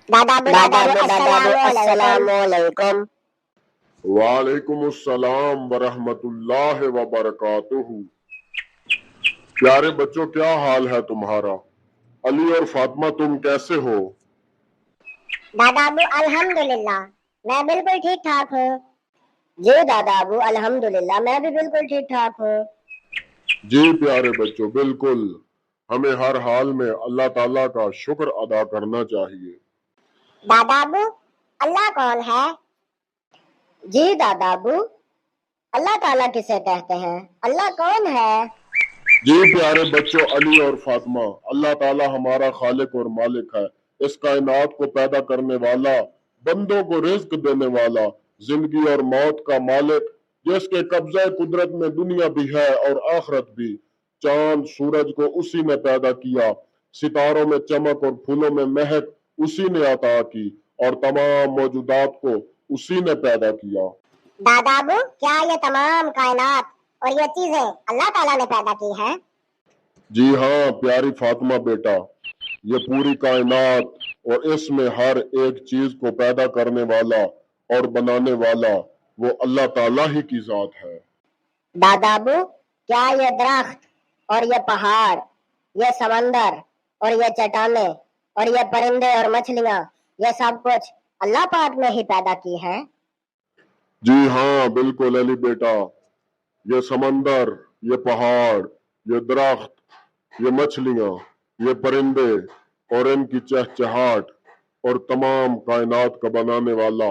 दादाबू अस्सलाम वालेकुम। वालेकुम अस्सलाम वरहमतुल्लाहि वबरकातुहू। प्यारे बच्चों, क्या हाल है तुम्हारा? अली और फातिमा, तुम कैसे हो? दादाबू अल्हम्दुलिल्लाह, मैं बिल्कुल ठीक ठाक हूँ। जी दादाबू अल्हम्दुलिल्लाह, मैं भी बिल्कुल ठीक ठाक हूँ। जी प्यारे बच्चों, बिल्कुल हमें हर हाल में अल्लाह ताला का शुक्र अदा करना चाहिए। दादाबू, अल्लाह कौन है? जी दादाबू, अल्लाह ताला किसे कहते हैं? अल्लाह कौन है? जी प्यारे बच्चों, अली और फातिमा, अल्लाह ताला हमारा खालिक और मालिक है। इस कायनात को पैदा करने वाला, बंदों को रिज्क देने वाला, जिंदगी और मौत का मालिक, जिसके कब्जा कुदरत में दुनिया भी है और आखिरत भी। चांद सूरज को उसी ने पैदा किया, सितारों में चमक और फूलों में महक उसी ने अता की, और तमाम मौजूदात को उसी ने पैदा किया। दादाबू, क्या ये तमाम कायनात और ये चीजें अल्लाह ताला ने पैदा की हैं? जी हाँ प्यारी फातिमा बेटा, ये पूरी कायनात और इसमें हर एक चीज को पैदा करने वाला और बनाने वाला वो अल्लाह ताला ही की जात है। दादाबू, क्या ये दरख्त और ये पहाड़, ये समंदर और ये चट्टानें और ये परिंदे और मछलियां, ये सब कुछ अल्लाह पाक ने ही पैदा की हैं? जी हाँ बिल्कुल अली बेटा, ये समंदर, ये पहाड़, ये दरख्त, ये मछलियां, ये परिंदे और इनकी चहचहाट और तमाम कायनात का बनाने वाला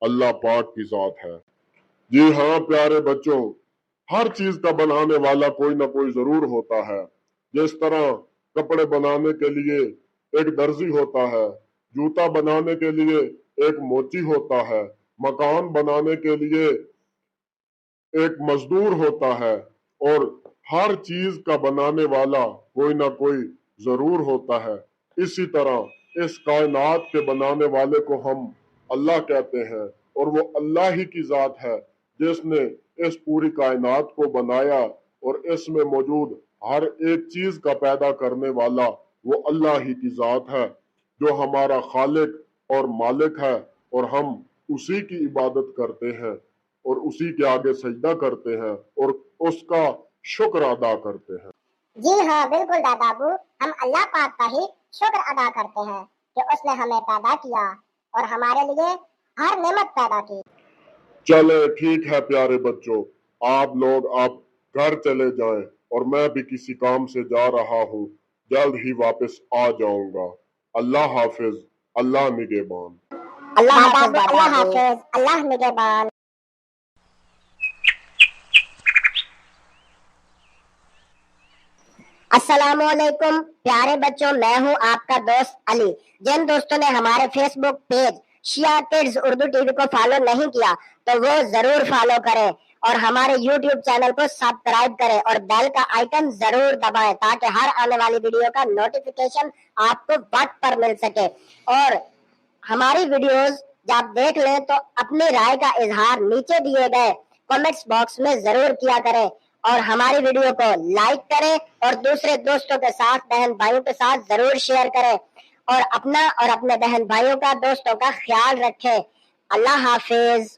अल्लाह पाक की जात है। जी हाँ प्यारे बच्चों, हर चीज का बनाने वाला कोई ना कोई जरूर होता है। जिस तरह कपड़े बनाने के लिए एक दर्जी होता है, जूता बनाने के लिए एक मोची होता है, मकान बनाने के लिए एक मजदूर होता है, और हर चीज का बनाने वाला कोई ना कोई जरूर होता है। इसी तरह इस कायनात के बनाने वाले को हम अल्लाह कहते हैं, और वो अल्लाह ही की जात है जिसने इस पूरी कायनात को बनाया, और इसमें मौजूद हर एक चीज का पैदा करने वाला वो अल्लाह ही की जात है, जो हमारा खालिक और मालिक है, और हम उसी की इबादत करते हैं और उसी के आगे सजदा करते हैं और उसका शुक्र अदा करते हैं। जी हाँ बिल्कुल दादाबू, हम अल्लाह पाक का ही शुक्र अदा करते हैं कि उसने हमें पैदा किया और हमारे लिए हर नेमत पैदा की। चले ठीक है प्यारे बच्चों, आप लोग आप घर चले जाएं, और मैं भी किसी काम से जा रहा हूँ, जल्द ही वापस आ जाऊंगा। अल्लाह हाफिज, अल्लाह निगहबान। अल्लाह हाफिज, अल्लाह निगहबान। अस्सलामुअलैकुम प्यारे बच्चों, मैं हूँ आपका दोस्त अली। जिन दोस्तों ने हमारे फेसबुक पेज शिया किड्स उर्दू टीवी को फॉलो नहीं किया तो वो जरूर फॉलो करें, और हमारे यूट्यूब चैनल को सब्सक्राइब करें और बेल का आइकन जरूर दबाएं, ताकि हर आने वाली वीडियो का नोटिफिकेशन आपको वक्त पर मिल सके। और हमारी वीडियोस जब देख लें तो अपनी राय का इजहार नीचे दिए गए कमेंट्स बॉक्स में जरूर किया करें, और हमारी वीडियो को लाइक करें और दूसरे दोस्तों के साथ, बहन भाइयों के साथ जरूर शेयर करें, और अपना और अपने बहन भाइयों का, दोस्तों का ख्याल रखें। अल्लाह हाफिज।